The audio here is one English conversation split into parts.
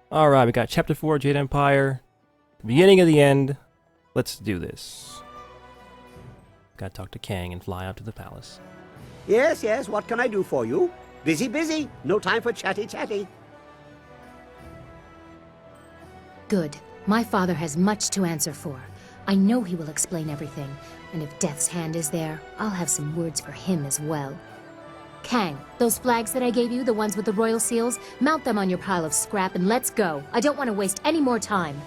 Alright, we got Chapter 4, Jade Empire. The beginning of the end. Let's do this. Gotta talk to Kang and fly out to the palace. Yes, yes, what can I do for you? Busy, busy. No time for chatty. Good. My father has much to answer for. I know he will explain everything, and if Death's hand is there, I'll have some words for him as well. Kang, those flags that I gave you, the ones with the royal seals, mount them on your pile of scrap and let's go. I don't want to waste any more time.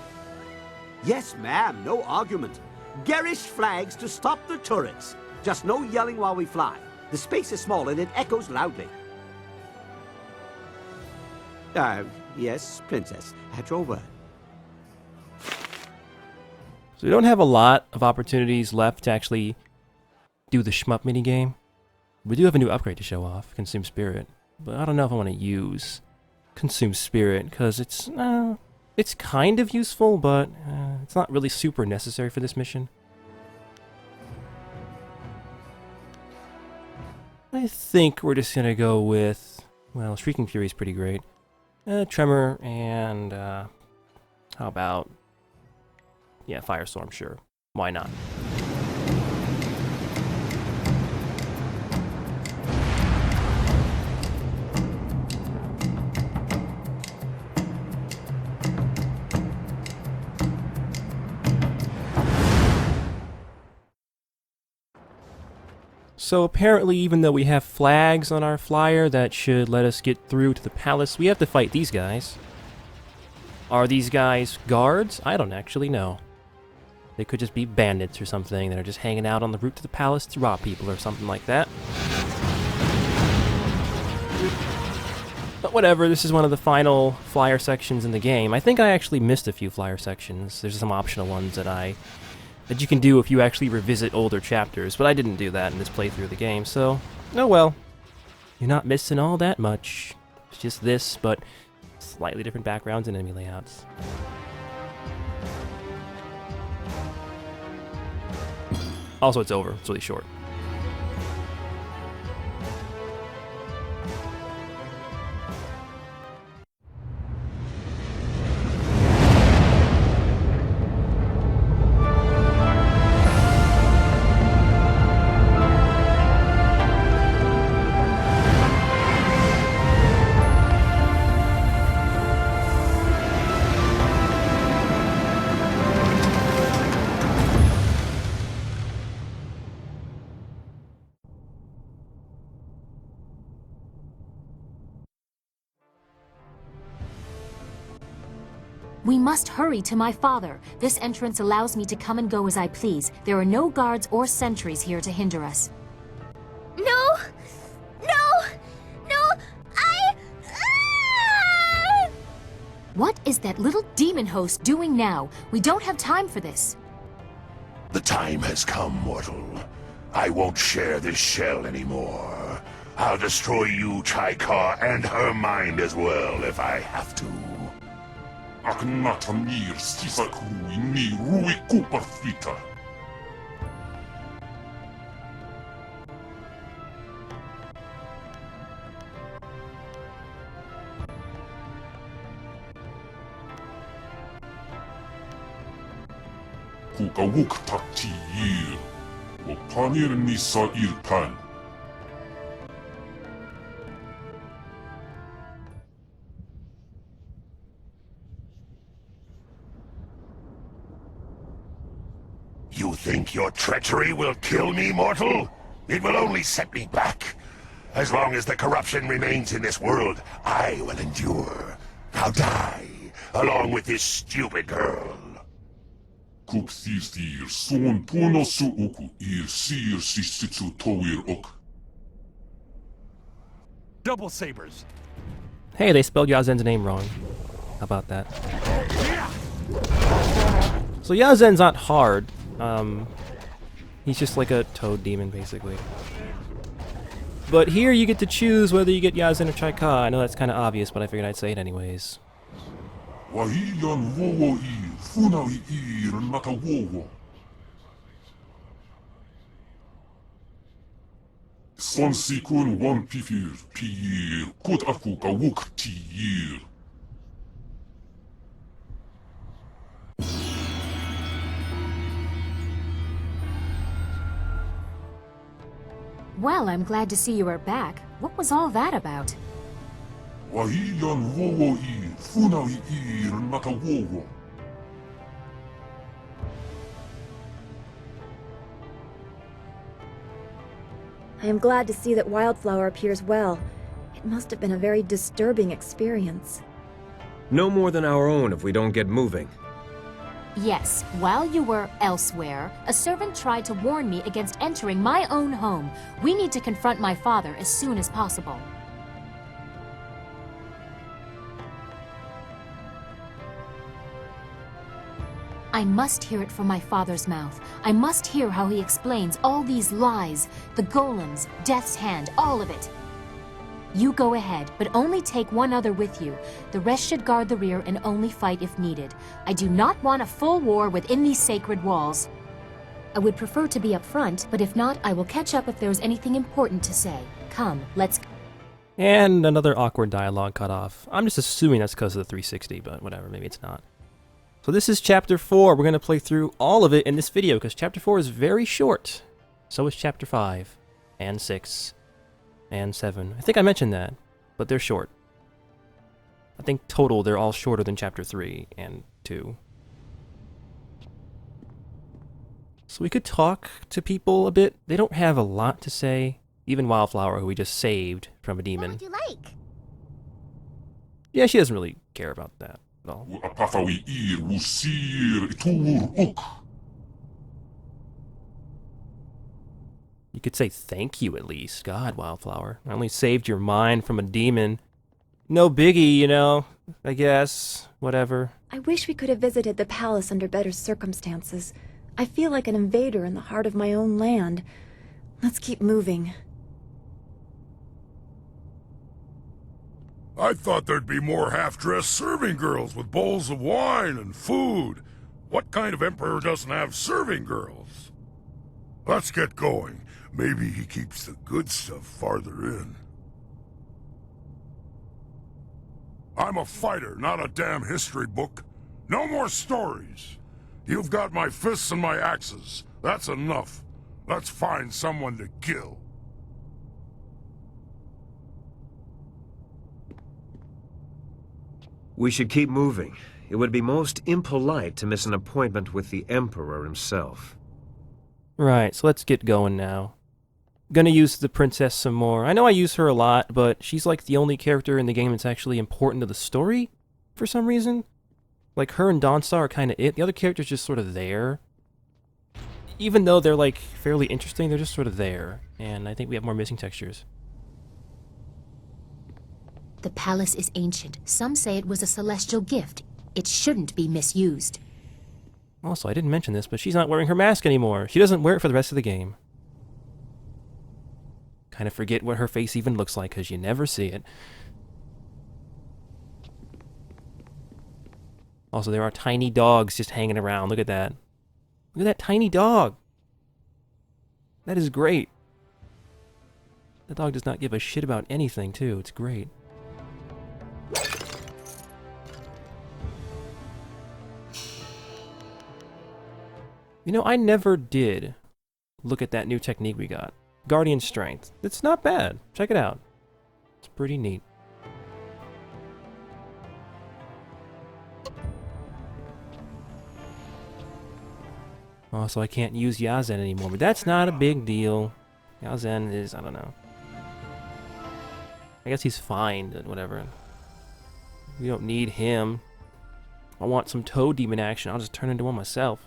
Yes, ma'am, no argument. Garish flags to stop the turrets. Just no yelling while we fly. The space is small and it echoes loudly. Yes, Princess, at your word. So we don't have a lot of opportunities left to actually do the shmup minigame. We do have a new upgrade to show off, Consume Spirit. But I don't know if I want to use Consume Spirit, because it's kind of useful, but it's not really super necessary for this mission. I think we're just going to go with, well, Shrieking Fury is pretty great. Tremor and, how about, yeah, Firestorm, sure. Why not? So apparently, even though we have flags on our flyer that should let us get through to the palace, we have to fight these guys. Are these guys guards? I don't actually know. They could just be bandits or something that are just hanging out on the route to the palace to rob people or something like that. But whatever, this is one of the final flyer sections in the game. I think I actually missed a few flyer sections. There's some optional ones that you can do if you actually revisit older chapters, but I didn't do that in this playthrough of the game, so oh well. You're not missing all that much. It's just this, but slightly different backgrounds and enemy layouts. Also, it's over. It's really short. We must hurry to my father. This entrance allows me to come and go as I please. There are no guards or sentries here to hinder us. No! What is that little demon host doing now? We don't have time for this. The time has come, mortal. I won't share this shell anymore. I'll destroy you, Chaika, and her mind as well, if I have to. Aknatamir sisakru ni rui kuparfita. Kukawuk takti yir. Wapanir nisa irpan. You think your treachery will kill me, mortal? It will only set me back. As long as the corruption remains in this world, I will endure. I'll die, along with this stupid girl. Kupthir son puno suuku ir sir sisitsu toir ok. Double sabers. Hey, they spelled Yazen's name wrong. How about that? So Yazen's not hard. He's just like a toad demon, basically. But here you get to choose whether you get Yazen or Chaika. I know that's kind of obvious, but I figured I'd say it anyways. Wahiyan wowo ir, funawi ir nata wowo. Son sikun wan pifir, piyir, kut aku kawuk tiyir. Well, I'm glad to see you are back. What was all that about? Wahiyan wowo I, funawi I naka wowo. I am glad to see that Wildflower appears well. It must have been a very disturbing experience. No more than our own if we don't get moving. Yes, while you were elsewhere, a servant tried to warn me against entering my own home. We need to confront my father as soon as possible. I must hear it from my father's mouth. I must hear how he explains all these lies, the golems, Death's Hand, all of it. You go ahead, but only take one other with you. The rest should guard the rear and only fight if needed. I do not want a full war within these sacred walls. I would prefer to be up front, but if not, I will catch up if there is anything important to say. Come, let's... And another awkward dialogue cut off. I'm just assuming that's because of the 360, but whatever, maybe it's not. So this is Chapter 4. We're going to play through all of it in this video, because Chapter 4 is very short. So is Chapter 5, and 6, and 7. I think I mentioned that, but they're short. I think total they're all shorter than Chapter 3 and 2. So we could talk to people a bit. They don't have a lot to say. Even Wildflower, who we just saved from a demon. What would you like? Yeah, she doesn't really care about that at all. Apafawi I, wusir itur uk. You could say thank you at least. God, Wildflower. I only saved your mind from a demon. No biggie, you know. I guess. Whatever. I wish we could have visited the palace under better circumstances. I feel like an invader in the heart of my own land. Let's keep moving. I thought there'd be more half-dressed serving girls with bowls of wine and food. What kind of emperor doesn't have serving girls? Let's get going. Maybe he keeps the good stuff farther in. I'm a fighter, not a damn history book. No more stories. You've got my fists and my axes. That's enough. Let's find someone to kill. We should keep moving. It would be most impolite to miss an appointment with the Emperor himself. Right, so let's get going now. Gonna use the princess some more. I know I use her a lot, but she's like the only character in the game that's actually important to the story, for some reason. Like, her and Dawnstar are kind of it. The other characters just sort of there. Even though they're, like, fairly interesting, they're just sort of there. And I think we have more missing textures. The palace is ancient. Some say it was a celestial gift. It shouldn't be misused. Also, I didn't mention this, but she's not wearing her mask anymore. She doesn't wear it for the rest of the game. Kind of forget what her face even looks like, because you never see it. Also, there are tiny dogs just hanging around. Look at that. Look at that tiny dog. That is great. The dog does not give a shit about anything, too. It's great. You know, I never did look at that new technique we got. Guardian Strength. It's not bad. Check it out. It's pretty neat. Also, I can't use Yazen anymore, but that's not a big deal. Yazen is, I don't know. I guess he's fine, but whatever. We don't need him. If I want some Toad Demon action, I'll just turn into one myself.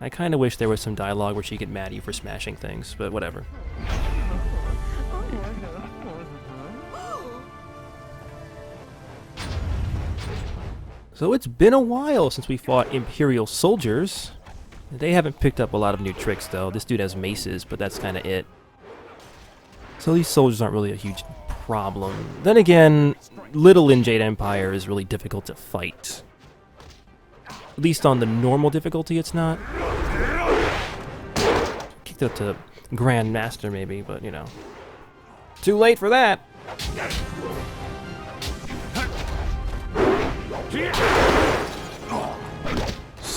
I kind of wish there was some dialogue where she'd get mad at you for smashing things, but whatever. So it's been a while since we fought Imperial soldiers. They haven't picked up a lot of new tricks, though. This dude has maces, but that's kind of it. So these soldiers aren't really a huge problem. Then again, little in Jade Empire is really difficult to fight. At least on the normal difficulty, it's not. Kicked up to Grand Master, maybe, but, you know. Too late for that!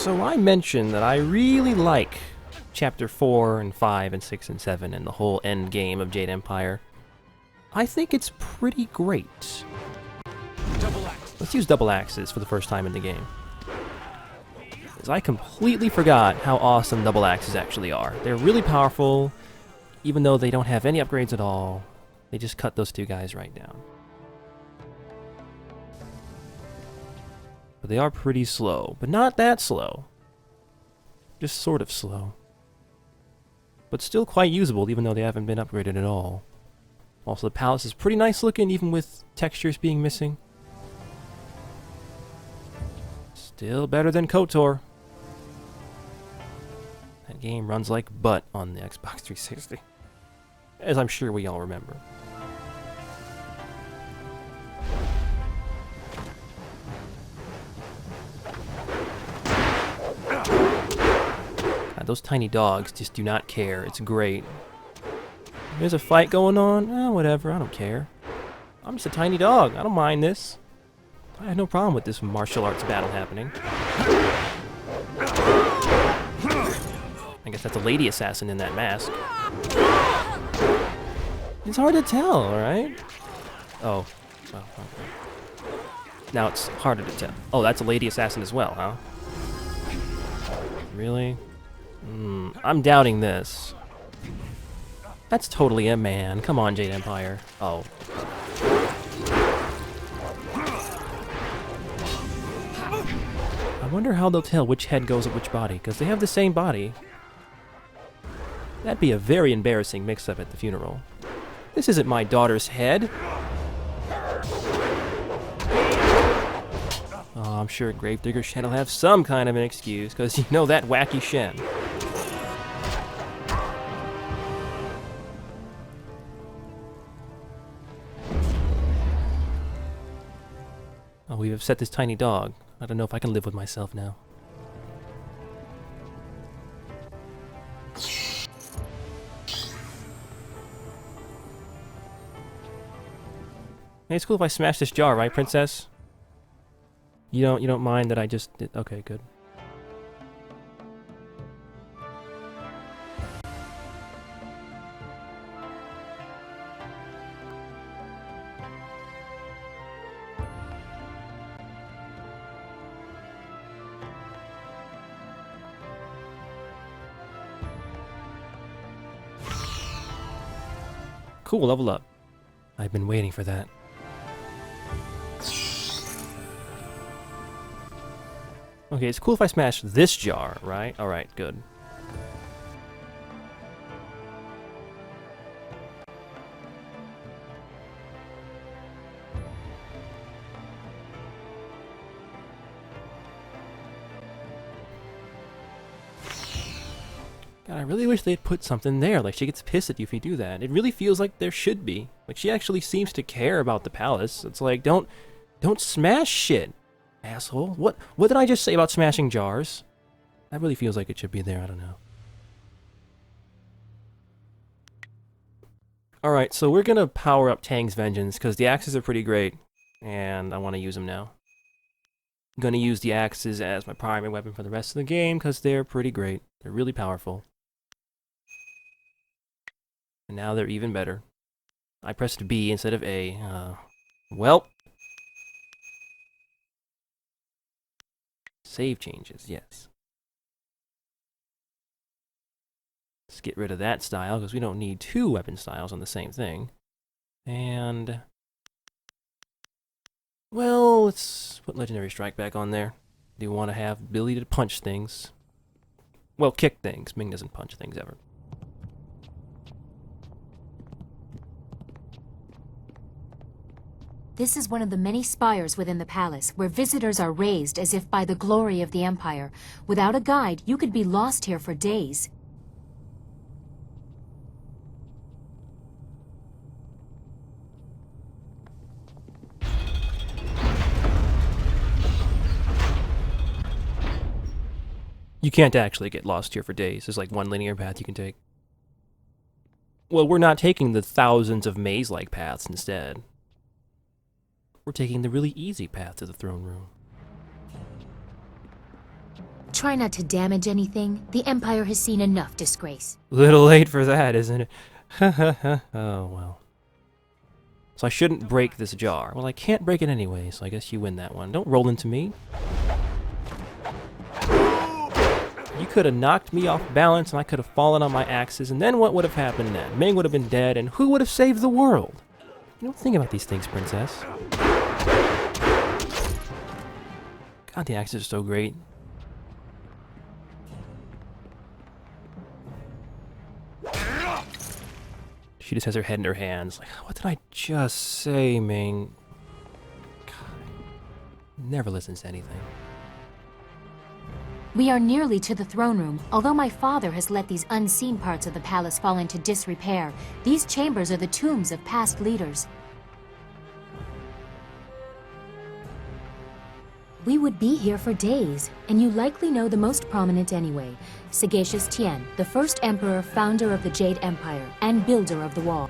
So I mentioned that I really like Chapter 4 and 5 and 6 and 7 and the whole end game of Jade Empire. I think it's pretty great. Let's use double axes for the first time in the game. Because I completely forgot how awesome double axes actually are. They're really powerful, even though they don't have any upgrades at all. They just cut those two guys right down. But they are pretty slow, but not that slow. Just sort of slow. But still quite usable, even though they haven't been upgraded at all. Also, the palace is pretty nice looking, even with textures being missing. Still better than KOTOR. That game runs like butt on the Xbox 360. As I'm sure we all remember. God, those tiny dogs just do not care. It's great. There's a fight going on. Whatever, I don't care. I'm just a tiny dog. I don't mind this. I have no problem with this martial arts battle happening. I guess that's a lady assassin in that mask. It's hard to tell, alright? Oh. Okay. Now it's harder to tell. Oh, that's a lady assassin as well, huh? Really? I'm doubting this. That's totally a man. Come on, Jade Empire. Oh. I wonder how they'll tell which head goes at which body, because they have the same body. That'd be a very embarrassing mix-up at the funeral. This isn't my daughter's head. Oh, I'm sure Gravedigger Shen will have some kind of an excuse, because you know that wacky Shen. Oh, we've upset this tiny dog. I don't know if I can live with myself now. Hey, it's cool if I smash this jar, right, princess? You don't mind that I just did? Okay, good. Cool, level up. I've been waiting for that. Okay, it's cool if I smash this jar, right? Alright, good. God, I really wish they'd put something there. Like, she gets pissed at you if you do that. It really feels like there should be. Like, she actually seems to care about the palace. It's like, don't smash shit, asshole. What did I just say about smashing jars? That really feels like it should be there. I don't know. Alright, so we're gonna power up Tang's Vengeance, because the axes are pretty great, and I want to use them now. I'm gonna use the axes as my primary weapon for the rest of the game, because they're pretty great. They're really powerful. And now they're even better. I pressed B instead of A. Well. Save changes, yes. Let's get rid of that style, because we don't need two weapon styles on the same thing. And... well, let's put Legendary Strike back on there. Do want to have ability to punch things. Well, kick things. Ming doesn't punch things ever. This is one of the many spires within the palace, where visitors are raised as if by the glory of the Empire. Without a guide, you could be lost here for days. You can't actually get lost here for days. There's like one linear path you can take. Well, we're not taking the thousands of maze-like paths instead. We're taking the really easy path to the throne room. try not to damage anything. The Empire has seen enough disgrace. Little late for that, isn't it? Oh, well. So I shouldn't break this jar. Well, I can't break it anyway, so I guess you win that one. Don't roll into me. You could have knocked me off balance, and I could have fallen on my axes, and then what would have happened then? Ming would have been dead, and who would have saved the world? You don't think about these things, princess. God, the axes are so great. She just has her head in her hands. Like, what did I just say, Ming? God, never listens to anything. We are nearly to the throne room. Although my father has let these unseen parts of the palace fall into disrepair, these chambers are the tombs of past leaders. We would be here for days, and you likely know the most prominent anyway. Sagacious Tien, the first emperor, founder of the Jade Empire, and builder of the wall.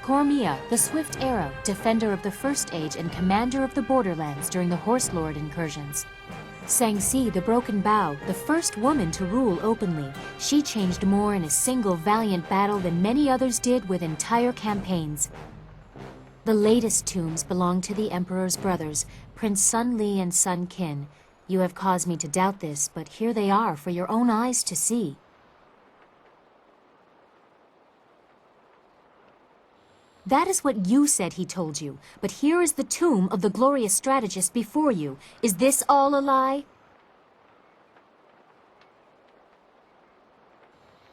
Cormia, the swift arrow, defender of the First Age and commander of the borderlands during the Horse Lord incursions. Sangsi, the broken bow, the first woman to rule openly. She changed more in a single valiant battle than many others did with entire campaigns. The latest tombs belong to the Emperor's brothers, Prince Sun Li and Sun Qin. You have caused me to doubt this, but here they are for your own eyes to see. That is what you said he told you, but here is the tomb of the glorious strategist before you. Is this all a lie?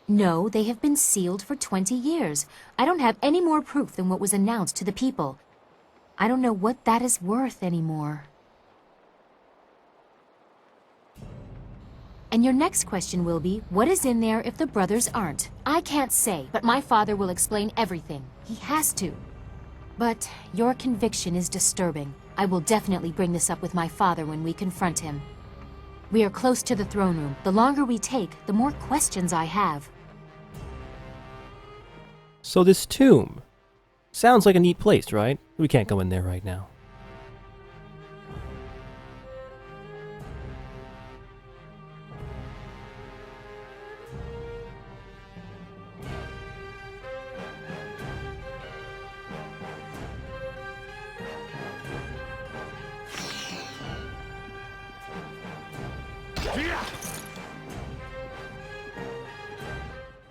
No, they have been sealed for 20 years. I don't have any more proof than what was announced to the people. I don't know what that is worth anymore. And your next question will be, what is in there if the brothers aren't? I can't say, but my father will explain everything. He has to. But your conviction is disturbing. I will definitely bring this up with my father when we confront him. We are close to the throne room. The longer we take, the more questions I have. So this tomb sounds like a neat place, right? We can't go in there right now.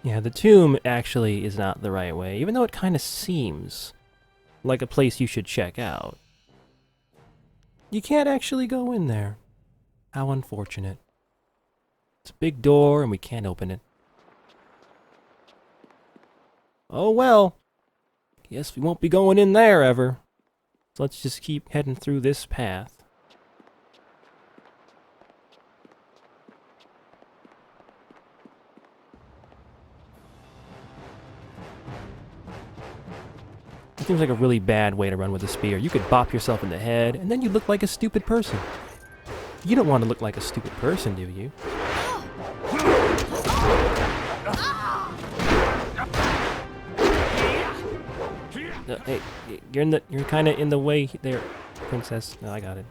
Yeah, the tomb actually is not the right way, even though it kind of seems like a place you should check out. You can't actually go in there. How unfortunate. It's a big door and we can't open it. Oh well. Guess we won't be going in there ever. So let's just keep heading through this path. It seems like a really bad way to run with a spear. You could bop yourself in the head, and then you look like a stupid person. You don't want to look like a stupid person, do you? Hey, you're kind of in the way there, princess. No, I got it.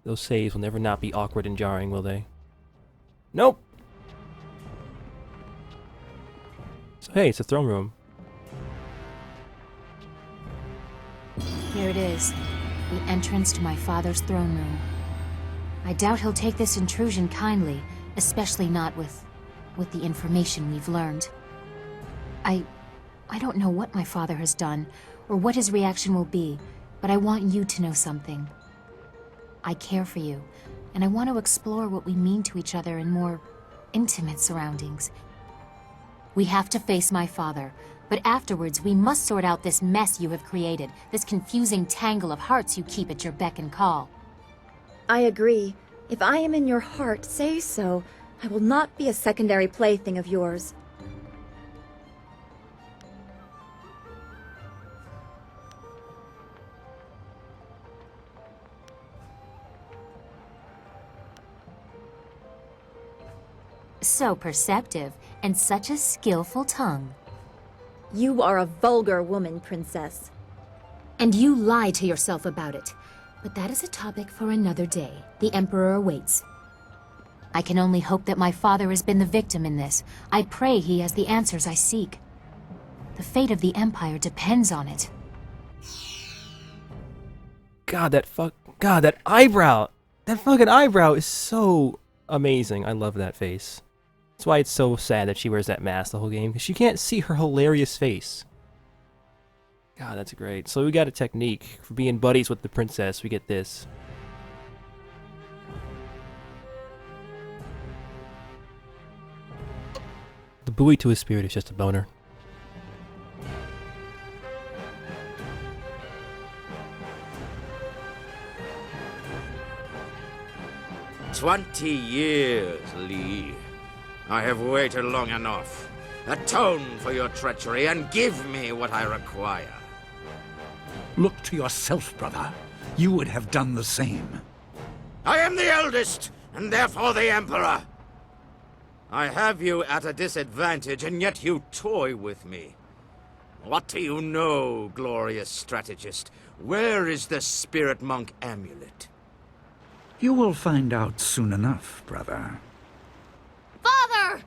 Those saves will never not be awkward and jarring, will they? Nope. So hey, it's a throne room. Here it is, the entrance to my father's throne room. I doubt he'll take this intrusion kindly, especially not with the information we've learned. I don't know what my father has done, or what his reaction will be, but I want you to know something. I care for you, and I want to explore what we mean to each other in more intimate surroundings. We have to face my father, but afterwards we must sort out this mess you have created, this confusing tangle of hearts you keep at your beck and call. I agree. If I am in your heart, say so. I will not be a secondary plaything of yours. So perceptive, and such a skillful tongue. You are a vulgar woman, princess. And you lie to yourself about it. But that is a topic for another day. The Emperor awaits. I can only hope that my father has been the victim in this. I pray he has the answers I seek. The fate of the Empire depends on it. God, that eyebrow! That fucking eyebrow is so amazing. I love that face. That's why it's so sad that she wears that mask the whole game, because you can't see her hilarious face. God, that's great. So we got a technique for being buddies with the princess. We get this. The buoy to his spirit is just a boner. 20 years, Lee. I have waited long enough. Atone for your treachery and give me what I require. Look to yourself, brother. You would have done the same. I am the eldest, and therefore the Emperor. I have you at a disadvantage, and yet you toy with me. What do you know, glorious strategist? Where is the Spirit Monk amulet? You will find out soon enough, brother. Father!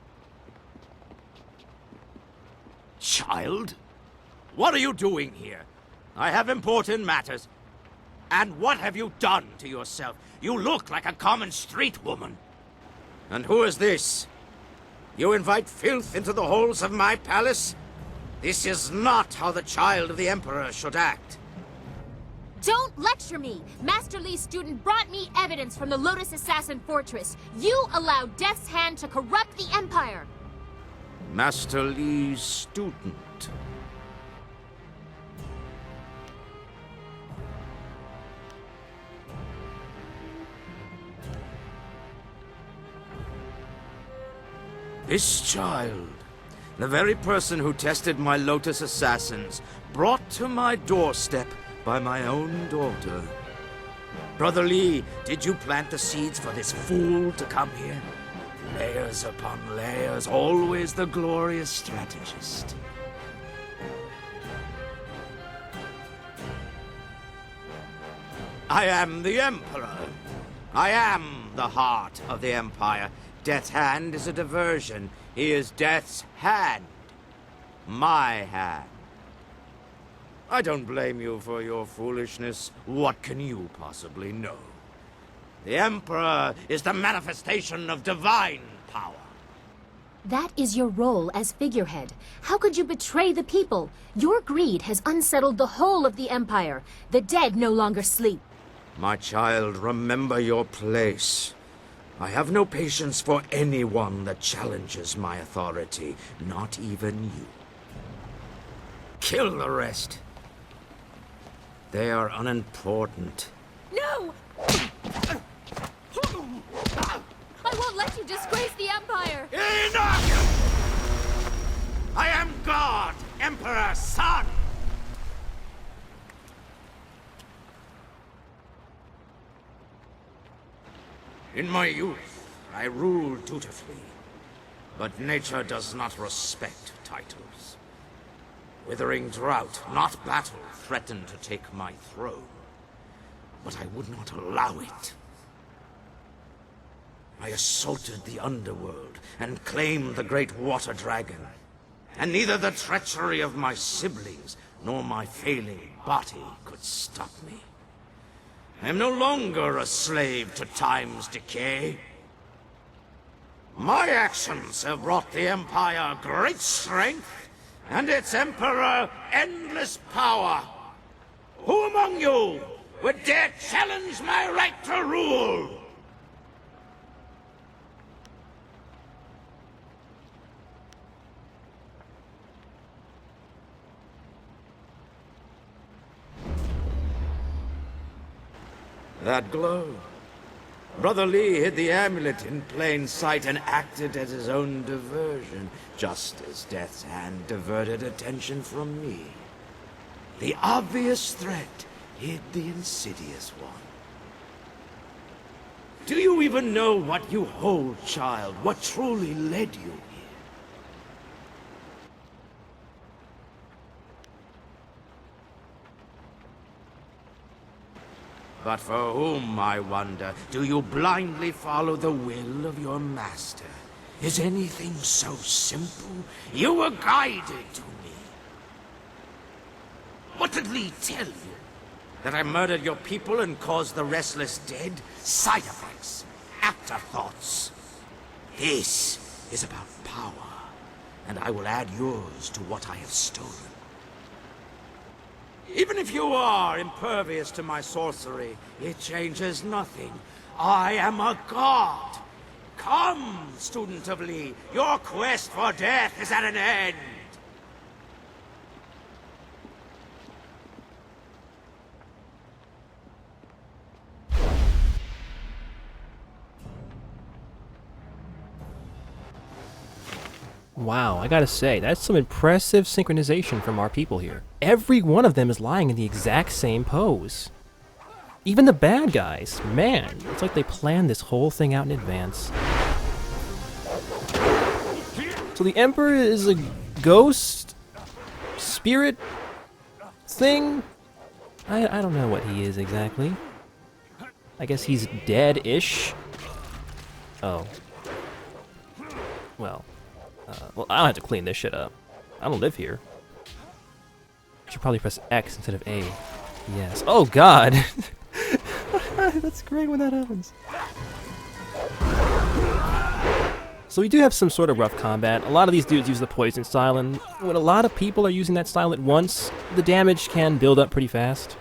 Child? What are you doing here? I have important matters. And what have you done to yourself? You look like a common street woman. And who is this? You invite filth into the halls of my palace? This is not how the child of the Emperor should act. Don't lecture me! Master Lee's student brought me evidence from the Lotus Assassin Fortress. You allowed Death's Hand to corrupt the Empire! Master Lee's student. This child, the very person who tested my Lotus Assassins, brought to my doorstep by my own daughter. Brother Lee, did you plant the seeds for this fool to come here? Layers upon layers, always the glorious strategist. I am the Emperor. I am the heart of the Empire. Death's Hand is a diversion. He is Death's Hand. My hand. I don't blame you for your foolishness. What can you possibly know? The Emperor is the manifestation of divine power. That is your role as figurehead. How could you betray the people? Your greed has unsettled the whole of the Empire. The dead no longer sleep. My child, remember your place. I have no patience for anyone that challenges my authority, not even you. Kill the rest. They are unimportant. No! I won't let you disgrace the Empire! Enough! I am God, Emperor's son! In my youth, I ruled dutifully, but nature does not respect titles. Withering drought, not battle, threatened to take my throne, but I would not allow it. I assaulted the underworld and claimed the great water dragon, and neither the treachery of my siblings nor my failing body could stop me. I am no longer a slave to time's decay. My actions have brought the Empire great strength, and its Emperor endless power. Who among you would dare challenge my right to rule? That glow. Brother Lee hid the amulet in plain sight and acted as his own diversion, just as Death's Hand diverted attention from me. The obvious threat hid the insidious one. Do you even know what you hold, child? What truly led you here? But for whom, I wonder, do you blindly follow the will of your master? Is anything so simple? You were guided to me. What did Lee tell you? That I murdered your people and caused the restless dead? Side effects, afterthoughts. This is about power, and I will add yours to what I have stolen. Even if you are impervious to my sorcery, it changes nothing. I am a god. Come, student of Lee, your quest for death is at an end. Wow, I gotta say, that's some impressive synchronization from our people here. Every one of them is lying in the exact same pose. Even the bad guys. Man, it's like they planned this whole thing out in advance. So the Emperor is a ghost? Spirit? Thing? I don't know what he is exactly. I guess he's dead-ish? Oh. Well, I don't have to clean this shit up. I don't live here. I should probably press X instead of A. Yes. Oh god! That's great when that happens. So we do have some sort of rough combat. A lot of these dudes use the poison style, and when a lot of people are using that style at once, the damage can build up pretty fast.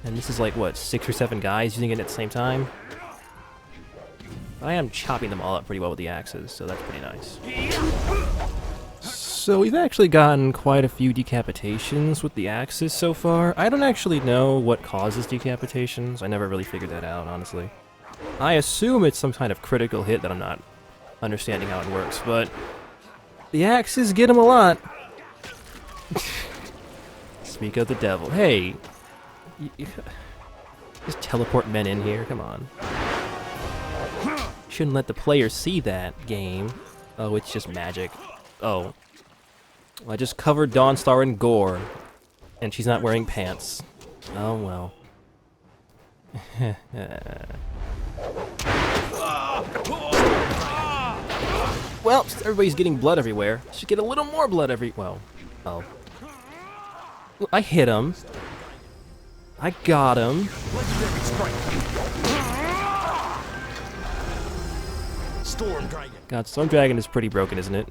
And this is like, what, 6 or 7 guys using it at the same time? I am chopping them all up pretty well with the axes, so that's pretty nice. So we've actually gotten quite a few decapitations with the axes so far. I don't actually know what causes decapitations. I never really figured that out, honestly. I assume it's some kind of critical hit that I'm not understanding how it works, but the axes get them a lot. Speak of the devil. Hey, just teleport men in here, come on. Shouldn't let the player see that game. Oh, it's just magic. Oh. Well, I just covered Dawnstar in gore, and she's not wearing pants. Oh well. Well, since everybody's getting blood everywhere, should get a little more blood well. Oh. I hit him. I got him. Storm Dragon. God, Storm Dragon is pretty broken, isn't it?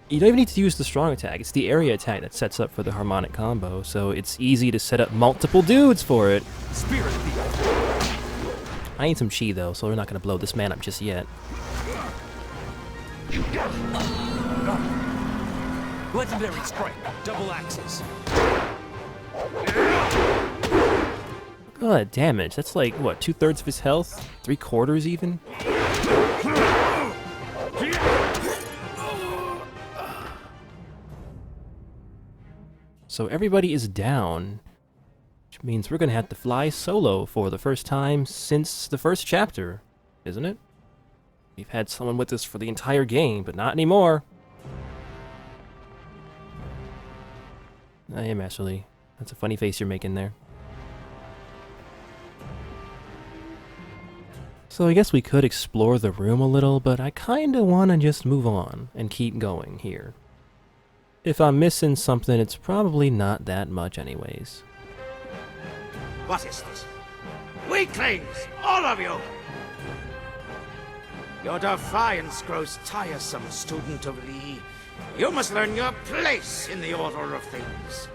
You don't even need to use the strong attack. It's the area attack that sets up for the harmonic combo, so it's easy to set up multiple dudes for it. Spirit I need some chi though, so we're not gonna blow this man up just yet. Legendary Strike. Double axes. God, damage. That's like, what, 2/3 of his health? 3/4 even? So everybody is down, which means we're gonna have to fly solo for the first time since the first chapter, isn't it? We've had someone with us for the entire game, but not anymore. Hey, Master Lee. That's a funny face you're making there. So I guess we could explore the room a little, but I kinda wanna just move on and keep going here. If I'm missing something, it's probably not that much anyways. What is this? Weaklings! All of you! Your defiance grows tiresome, student of Lee. You must learn your place in the order of things.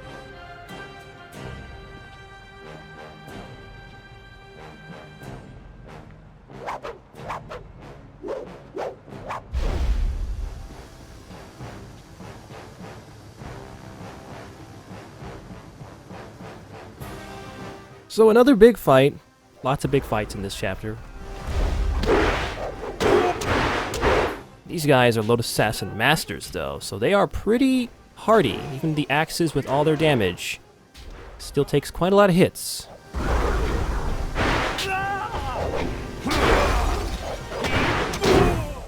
So another big fight. Lots of big fights in this chapter. These guys are Lotus Assassin Masters though, so they are pretty hardy. Even the axes with all their damage still takes quite a lot of hits.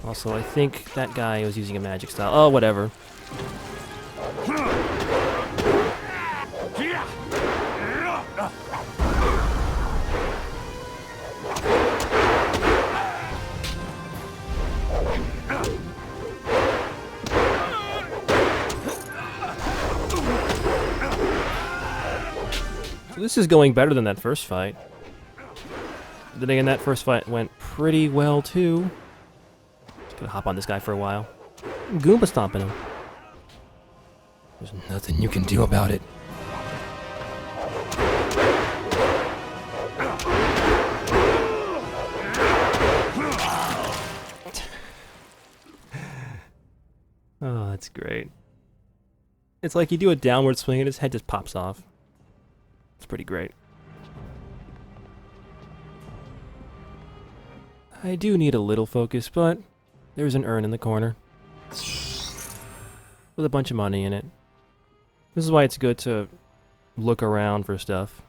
Also, I think that guy was using a magic style. Oh, whatever. This is going better than that first fight. Then again, that first fight went pretty well, too. Just gonna hop on this guy for a while. Goomba stomping him. There's nothing you can do about it. Oh, that's great. It's like you do a downward swing and his head just pops off. It's pretty great. I do need a little focus, but there's an urn in the corner with a bunch of money in it. This is why it's good to look around for stuff.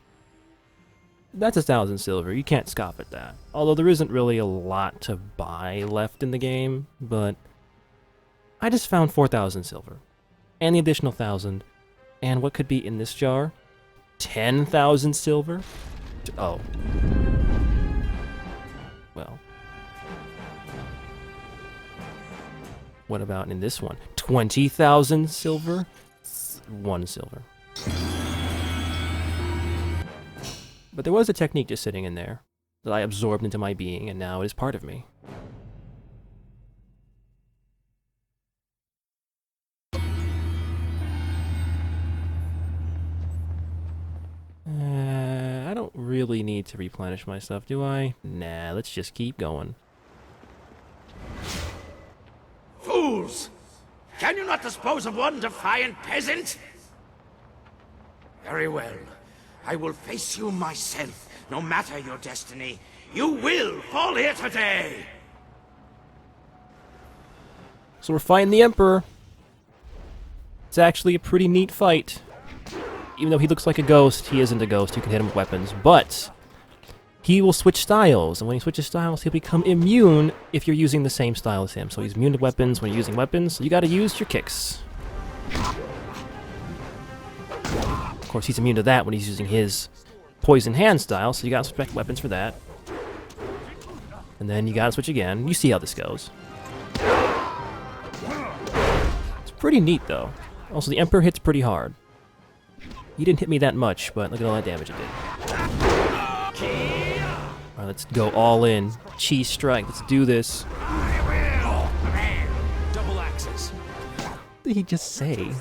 That's 1,000 silver. You can't scoff at that. Although there isn't really a lot to buy left in the game, but I just found 4,000 silver. And the additional 1,000. And what could be in this jar? 10,000 silver? Oh. Well. What about in this one? 20,000 silver? 1 silver. But there was a technique just sitting in there that I absorbed into my being, and now it is part of me. I don't really need to replenish my stuff, do I? Nah, let's just keep going. Fools! Can you not dispose of one defiant peasant? Very well. I will face you myself, no matter your destiny. You will fall here today! So we're fighting the Emperor. It's actually a pretty neat fight. Even though he looks like a ghost, he isn't a ghost. You can hit him with weapons. But he will switch styles, and when he switches styles, he'll become immune if you're using the same style as him. So he's immune to weapons when you're using weapons, so you gotta use your kicks. Of course, he's immune to that when he's using his poison hand style, so you gotta switch back to weapons for that. And then you gotta switch again. You see how this goes. It's pretty neat, though. Also, the Emperor hits pretty hard. He didn't hit me that much, but look at all that damage it did. Alright, let's go all in. Chi strike, let's do this. Double axes. What did he just say?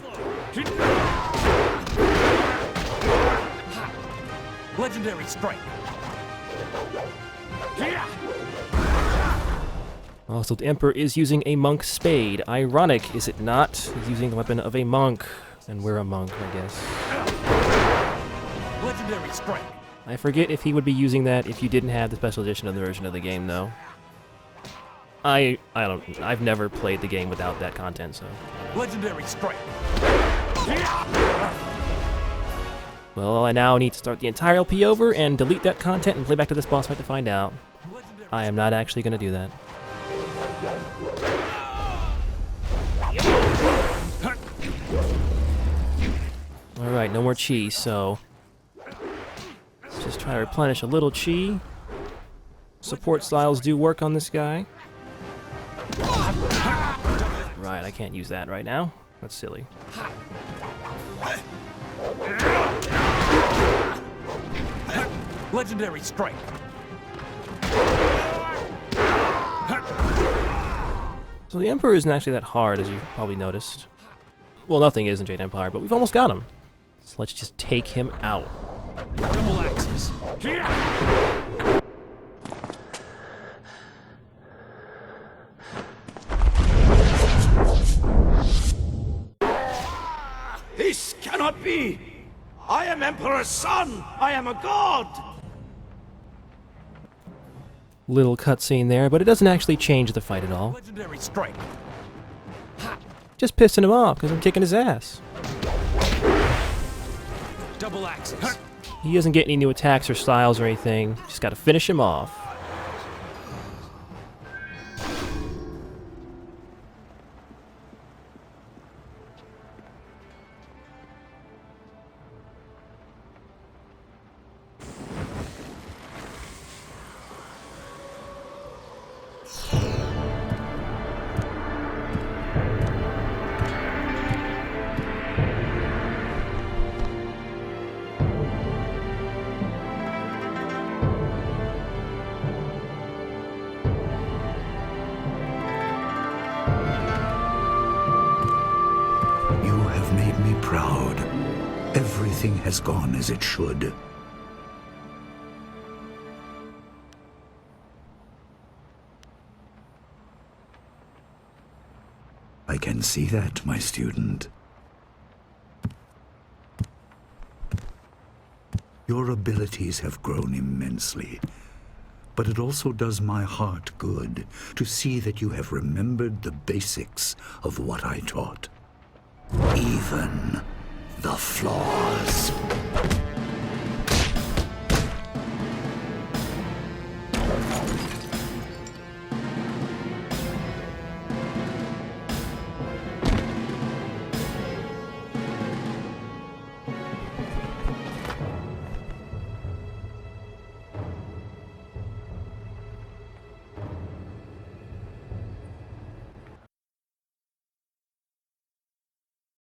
Legendary strike. Also, the Emperor is using a monk spade. Ironic, is it not? He's using the weapon of a monk. And we're a monk, I guess. Legendary strike. I forget if he would be using that if you didn't have the special edition of the version of the game, though. I've never played the game without that content, so. Legendary strike. Well, I now need to start the entire LP over and delete that content and play back to this boss fight to find out. I am not actually going to do that. Alright, no more chi, so let's just try to replenish a little chi. Support styles do work on this guy. Right, I can't use that right now. That's silly. Legendary strike. So the Emperor isn't actually that hard, as you probably noticed. Well, nothing is in Jade Empire, but we've almost got him. So let's just take him out. Double axes. This cannot be! I am Emperor's son! I am a god! Little cutscene there, but it doesn't actually change the fight at all. Legendary strike. Just pissing him off because I'm kicking his ass. Double axes. He doesn't get any new attacks or styles or anything. Just gotta finish him off. Everything has gone as it should. I can see that, my student. Your abilities have grown immensely, but it also does my heart good to see that you have remembered the basics of what I taught. Even the flaws.